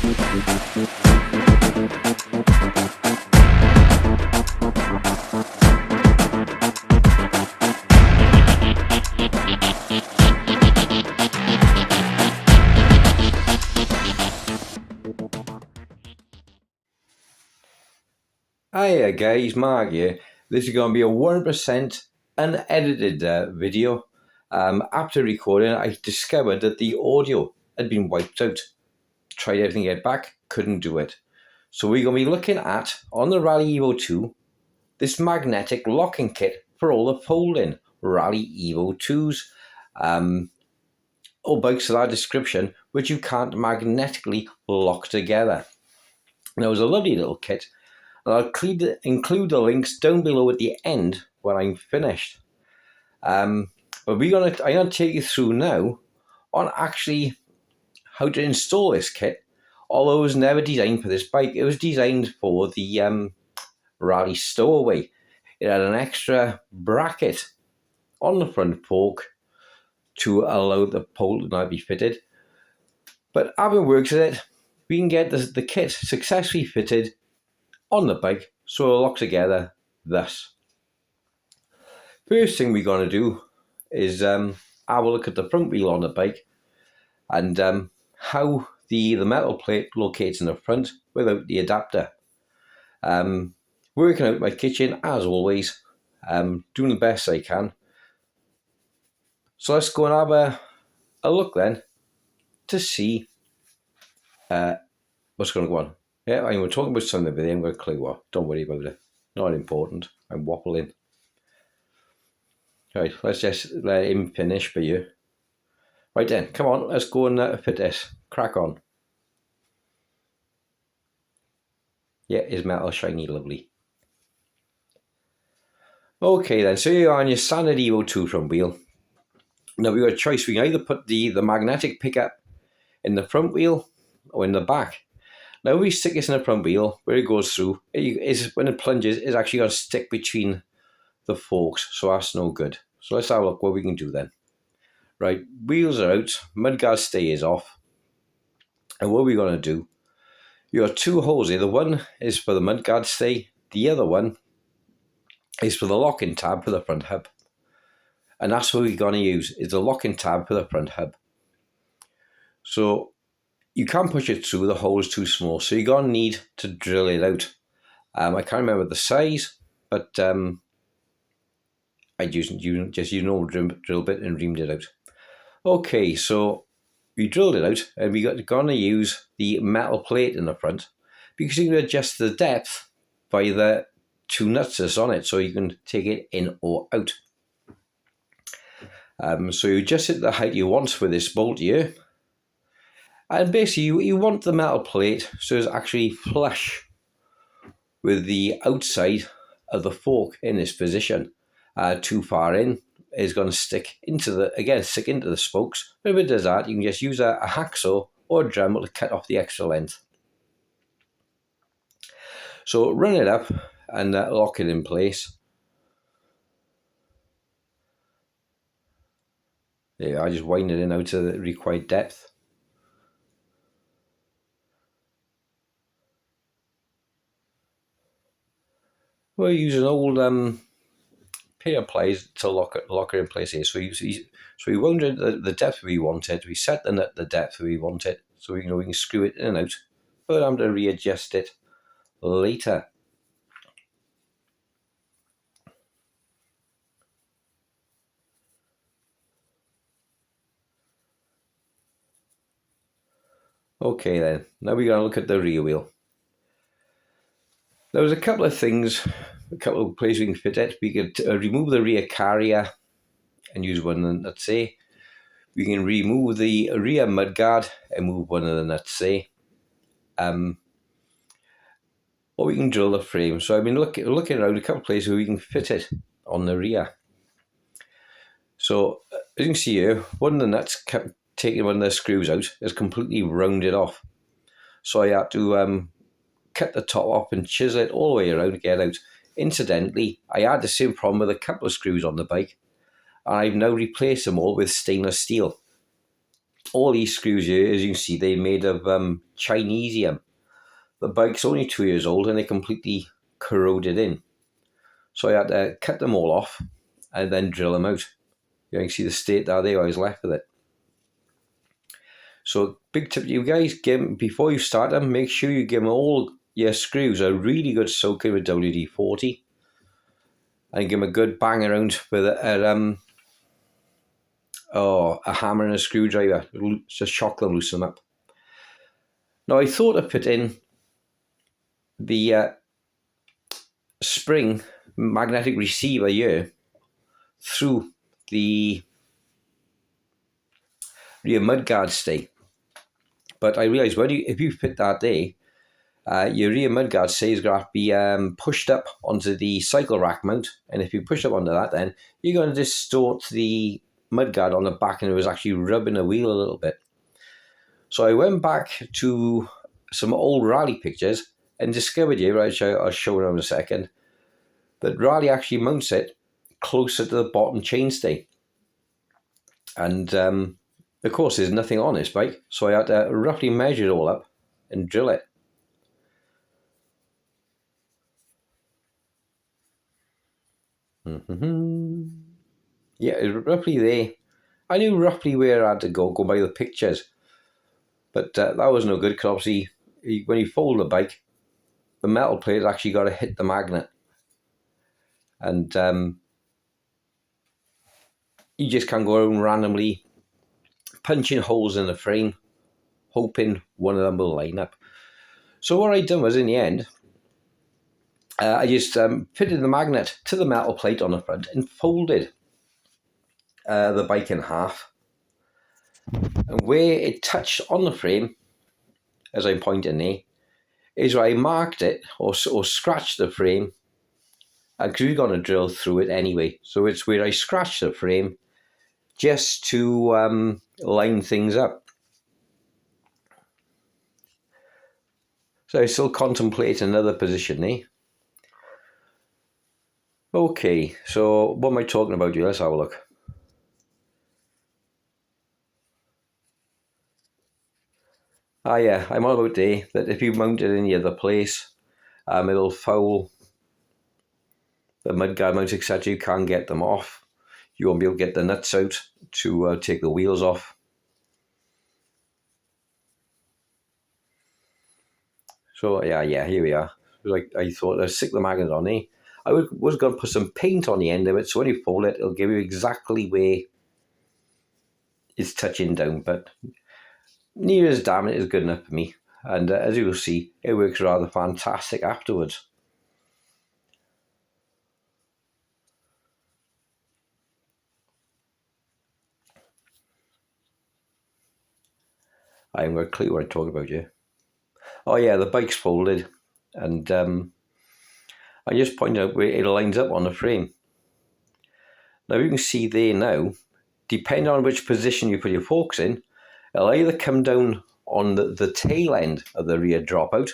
Hiya guys, Mark here. This is going to be a 100% unedited video. After recording, I discovered that the audio had been wiped out. Tried everything to get back, couldn't do it. So we're going to be looking at, on the Raleigh Evo2, this magnetic locking kit for all the folding Raleigh Evo2s. All bikes in our description, which you can't magnetically lock together. Now, it's a lovely little kit. And I'll include the links down below at the end when I'm finished. But I'm going to take you through now on actually how to install this kit. Although it was never designed for this bike, it was designed for the Raleigh stowaway. It had an extra bracket on the front fork to allow the pole to not be fitted. But having worked with it, we can get the kit successfully fitted on the bike, so it'll lock together thus. First thing we're going to do is have a look at the front wheel on the bike and how the metal plate locates in the front without the adapter. Working out my kitchen as always, doing the best I can. So let's go and have a look then to see what's going to go on. Yeah, I'm talking about something, but I haven't got a clue what. Don't worry about it. Not important. I'm waffling. Right, let's just let him finish for you. Right then, come on, let's go and fit this. Crack on. Yeah, his metal shiny, lovely. Okay then, so you're on your standard Evo2 front wheel. Now we've got a choice. We can either put the magnetic pickup in the front wheel or in the back. Now, we stick this in the front wheel, where it goes through, when it plunges, it's actually going to stick between the forks, so that's no good. So let's have a look what we can do then. Right, wheels are out, mudguard stay is off, and what we're going to do, you have two holes here. The one is for the mudguard stay, the other one is for the locking tab for the front hub. And that's what we're going to use, is the locking tab for the front hub. So you can't push it through, the hole is too small, so you're going to need to drill it out. I can't remember the size, but I just used an old drill bit and reamed it out. Okay, so we drilled it out, and we're going to use the metal plate in the front, because you can adjust the depth by the two nuts that's on it, so you can take it in or out. So you adjust it the height you want with this bolt here. And basically, you want the metal plate so it's actually flush with the outside of the fork in this position. Too far in is going to stick into the spokes. But if it does that, you can just use a hacksaw or a Dremel to cut off the extra length. So run it up and lock it in place. There, I just wind it in out to the required depth. We'll use an old pair of pliers to lock it in place here. So we wound it the depth we want it. We set the depth we want it, so we can screw it in and out. But I'm going to readjust it later. Okay then, now we're going to look at the rear wheel. There was a couple of things, a couple of places we can fit it. We could remove the rear carrier and use one of the nuts there. We can remove the rear mudguard and move one of the nuts there. Or we can drill the frame. So I've been looking around a couple of places where we can fit it on the rear. So as you can see here, one of the nuts kept taking one of the screws out, is completely rounded off. So I had to cut the top off and chisel it all the way around to get out. Incidentally, I had the same problem with a couple of screws on the bike, and I've now replaced them all with stainless steel. all these screws here, as you can see, they're made of Chinesium. The bike's only 2 years old and they're completely corroded in. So I had to cut them all off and then drill them out. You can see the state that I was left with it. So big tip to you guys, before you start them, make sure you give them all your screws a really good soaking with WD-40 and give them a good bang around with a hammer and a screwdriver. Just shock them, loosen them up. Now I thought of putting the spring magnetic receiver here through the rear mudguard stay, but I realised if you put that there, your rear mudguard stay is going to have to be pushed up onto the cycle rack mount, and if you push up onto that, then you're going to distort the mudguard on the back, and it was actually rubbing the wheel a little bit. So I went back to some old Raleigh pictures and discovered here, which I'll show you in a second, that Raleigh actually mounts it closer to the bottom chainstay. And of course, there's nothing on this bike, so I had to roughly measure it all up and drill it. Yeah, it's roughly there. I knew roughly where I had to go by the pictures, but that was no good, because obviously when you fold the bike, the metal plate actually got to hit the magnet, and you just can't go around randomly punching holes in the frame hoping one of them will line up. So what I done was, in the end, I just fitted the magnet to the metal plate on the front and folded the bike in half, and where it touched on the frame, as I'm pointing there, is where I marked it or scratched the frame, because we're going to drill through it anyway. So it's where I scratched the frame just to line things up. So I still contemplate another position there. Okay, so what am I talking about here? Let's have a look. Yeah, I'm all about there that if you mount it in the other place, it'll foul the mudguard mounts, etc. You can't get them off. You won't be able to get the nuts out to take the wheels off. So yeah, here we are. Like I thought, I'd stick the magnet on there. I was going to put some paint on the end of it, so when you fold it, it'll give you exactly where it's touching down. But near as damn it is good enough for me. And as you will see, it works rather fantastic afterwards. I haven't got a clue what I'm talking about here. Oh yeah, the bike's folded, and I just pointed out where it lines up on the frame. Now you can see there now, depending on which position you put your forks in, it'll either come down on the tail end of the rear dropout,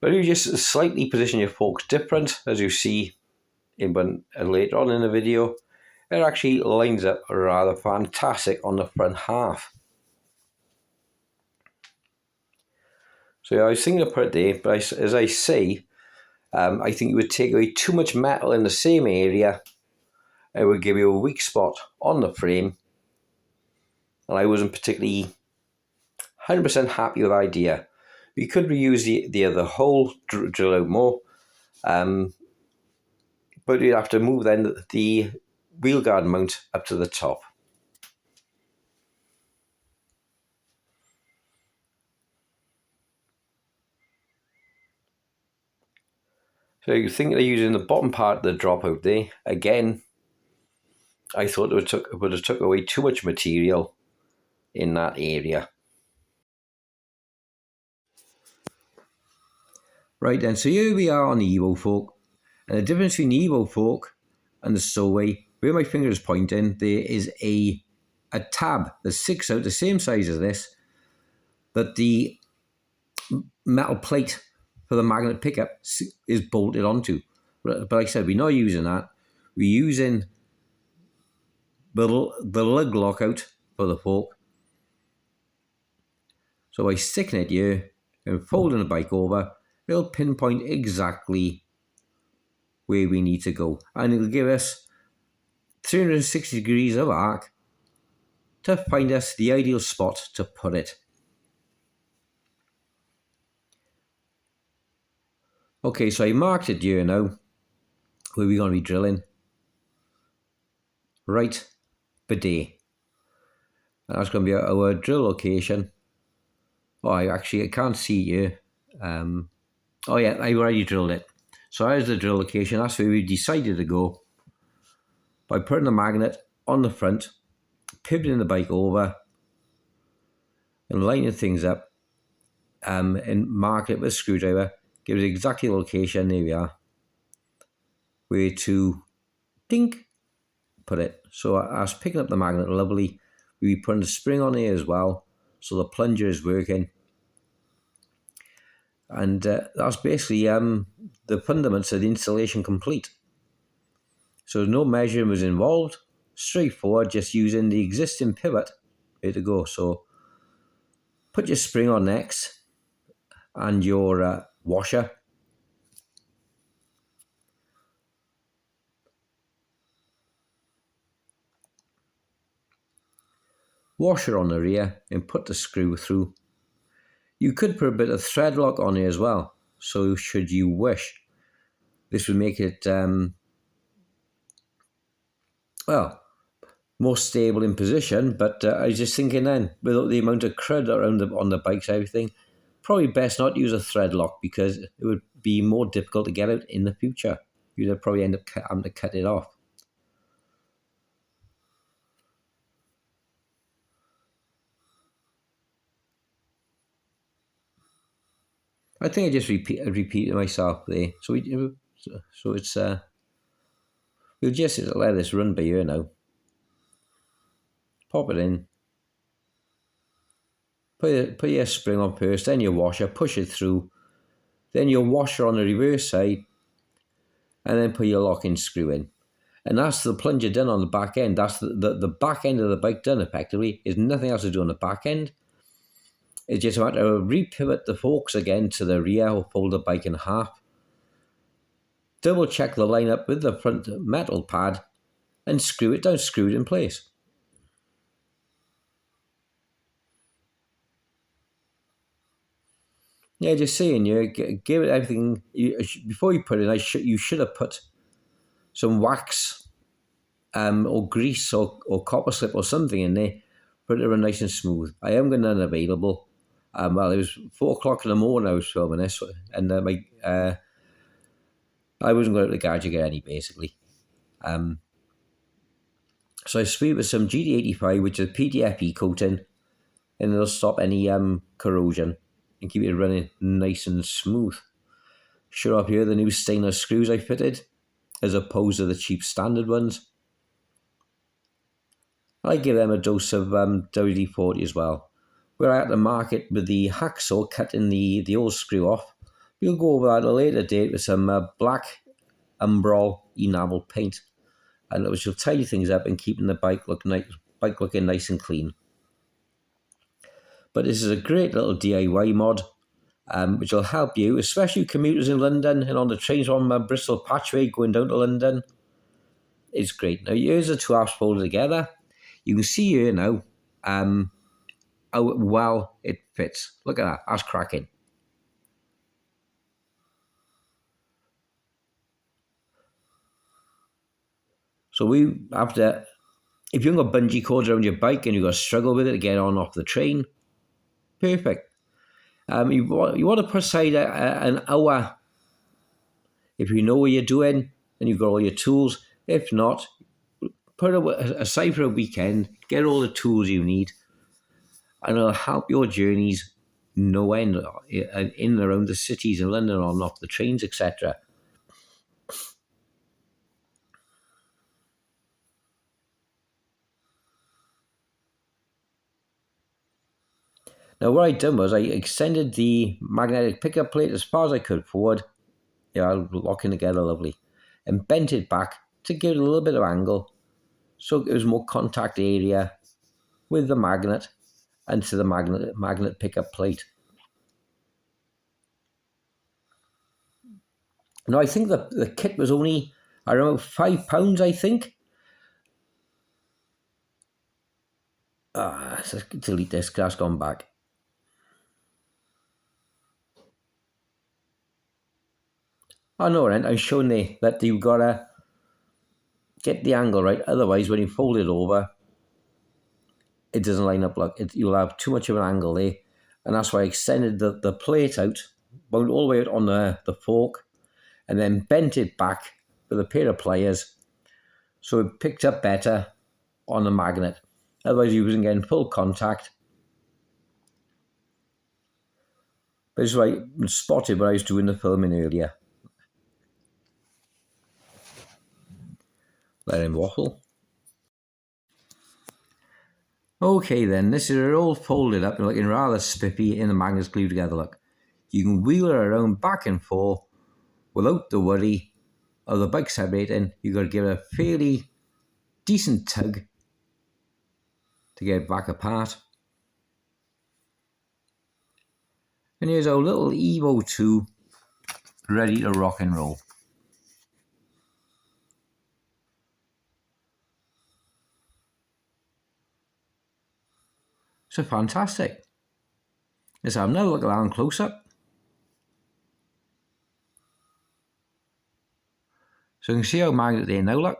but you just slightly position your forks different, as you see later on in the video, it actually lines up rather fantastic on the front half. So I was thinking of put it there, but as I say, I think it would take away too much metal in the same area. It would give you a weak spot on the frame, and I wasn't particularly 100% happy with the idea. We could reuse the other hole, drill out more, but you'd have to move then the wheel guard mount up to the top. So you think they're using the bottom part of the dropout there. Again, I thought it would have took away too much material in that area. Right then, so here we are on the Evo fork, and the difference between the Evo fork and the Stowaway, where my finger is pointing, there is a tab that sticks out the same size as this, but the metal plate for the magnet pickup is bolted onto. But like I said, we're not using that. We're using the lug lockout for the fork. So by sticking it here and folding the bike over, it'll pinpoint exactly where we need to go, and it'll give us 360 degrees of arc to find us the ideal spot to put it. Okay, so I marked it here now where we're going to be drilling. Right bidet. And that's going to be our drill location. Oh, I can't see here. Oh yeah, I already drilled it. So there's the drill location. That's where we decided to go. By putting the magnet on the front, pivoting the bike over, and lining things up, and marking it with a screwdriver, gives exactly the location. There we are. Where to dink put it. So I was picking up the magnet lovely. We'll be putting the spring on here as well, so the plunger is working. And that's basically the fundamentals of the installation complete. So no measuring was involved, straightforward, just using the existing pivot. Here to go. So put your spring on next and your washer. Washer on the rear and put the screw through. You could put a bit of thread lock on here as well, so should you wish. This would make it well, more stable in position, but I was just thinking then, with the amount of crud around on the bikes and everything, probably best not use a thread lock because it would be more difficult to get out in the future. You'd probably end up having to cut it off. I think I just repeated myself there. So it's we'll just let this run by ear now. Pop it in. Put your spring on first, then your washer, push it through, then your washer on the reverse side, and then put your locking screw in. And that's the plunger done on the back end. That's the back end of the bike done effectively. There's nothing else to do on the back end. It's just a matter of repivot the forks again to the rear or fold the bike in half. Double check the line up with the front metal pad and screw it down, screw it in place. Yeah, just saying, give it everything. Before you put it in, you should have put some wax or grease or copper slip or something in there, put it around nice and smooth. I am going to unavailable. Well, it was 4 o'clock in the morning I was filming this, and I wasn't going to the garage again any basically. So I sprayed with some GD85, which is PTFE coating, and it'll stop any corrosion and keep it running nice and smooth. Show up here the new stainless screws I fitted, as opposed to the cheap standard ones. I give them a dose of WD-40 as well. We're at the market with the hacksaw cutting the old screw off. We'll go over that at a later date with some black Umbral enamel paint, and which will tidy things up and keeping the bike looking nice and clean. But this is a great little DIY mod, which will help you, especially commuters in London and on the trains from Bristol Patchway going down to London. It's great. Now here's the two halves folded together. You can see here now how well it fits. Look at that, that's cracking. So if you haven't got bungee cords around your bike and you've got to struggle with it to get on off the train, perfect. You want to put aside an hour if you know what you're doing and you've got all your tools. If not, put aside for a weekend, get all the tools you need, and it'll help your journeys no end in and around the cities in London on off the trains, etc. Now what I done was I extended the magnetic pickup plate as far as I could forward, locking together lovely, and bent it back to give it a little bit of angle so it was more contact area with the magnet and to the magnet pickup plate. Now I think the kit was only around £5, I think. Let's delete this, that's gone back. Oh no, I'm showing there that you've got to get the angle right, otherwise when you fold it over, it doesn't line up. Like you'll have too much of an angle there, and that's why I extended the plate out, wound all the way out on the fork, and then bent it back with a pair of pliers so it picked up better on the magnet. Otherwise you wasn't getting full contact. But this is why I spotted when I was doing the filming earlier. Let him waffle. Okay then, this is it all folded up and looking rather spiffy and the magnets glued together. Look, you can wheel it around back and forth without the worry of the bike separating. You've got to give it a fairly decent tug to get it back apart. And here's our little Evo2 ready to rock and roll. So fantastic. Let's have another look around close up. So you can see how magnet there now, look.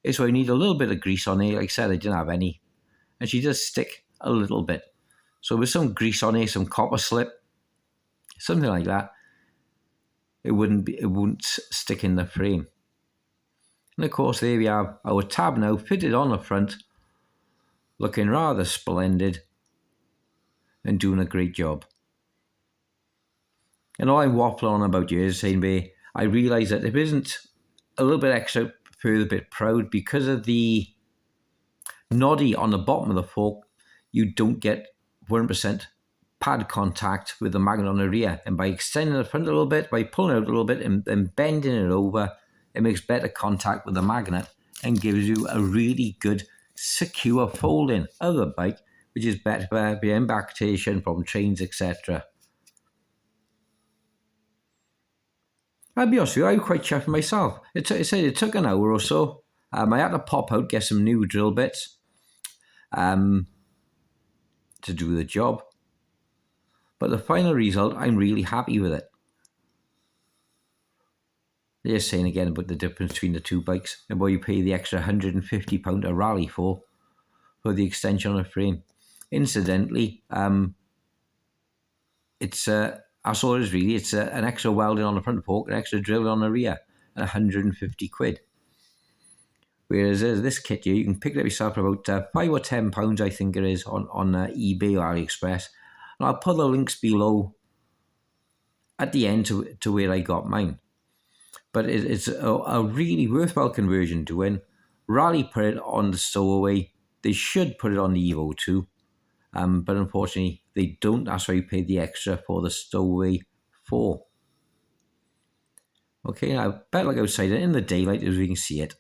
It's why I need a little bit of grease on it. Like I said, I didn't have any. And she does stick a little bit. So with some grease on it, some copper slip, something like that, it won't stick in the frame. And of course there we have our tab now fitted on the front, looking rather splendid and doing a great job. And all I'm waffling on about here is saying I realise that if it isn't a little bit extra further bit proud, because of the noddy on the bottom of the fork, you don't get 100% pad contact with the magnet on the rear. And by extending the front a little bit, by pulling it out a little bit and bending it over, it makes better contact with the magnet and gives you a really good secure folding of the bike, which is better for the impactation from trains, etc. I'll be honest with you, I'm quite chuffed myself. It took an hour or so. I had to pop out, get some new drill bits to do the job. But the final result, I'm really happy with it. They're just saying again about the difference between the two bikes and what you pay the extra £150 a Raleigh for the extension on the frame. Incidentally, it's that's all it is really. It's an extra welding on the front fork, an extra drilling on the rear, and 150 quid. Whereas this kit here, you can pick it up yourself for about £5 or £10, I think it is, on eBay or AliExpress. And I'll put the links below at the end to where I got mine. But it's a really worthwhile conversion to win. Raleigh put it on the stowaway. They should put it on the Evo2. But unfortunately, they don't. That's why you pay the extra for the stowaway for. Okay, now better look outside in the daylight as we can see it.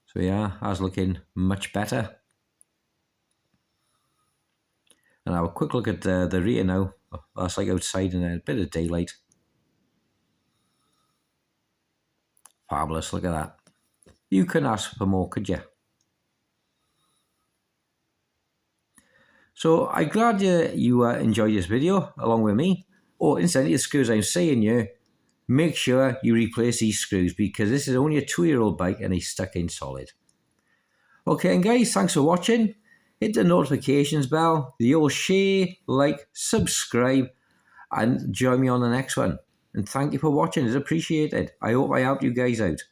So yeah, that's looking much better. And have a quick look at the rear now. That's like outside in a bit of daylight. Fabulous, look at that. You couldn't ask for more, could you? So I'm glad you enjoyed this video along with me. Oh, incidentally, the screws I'm saying here, make sure you replace these screws because this is only a 2-year-old bike and he's stuck in solid. Okay, and guys, thanks for watching. Hit the notifications bell, the old share, like, subscribe, and join me on the next one. And thank you for watching. It's appreciated. I hope I helped you guys out.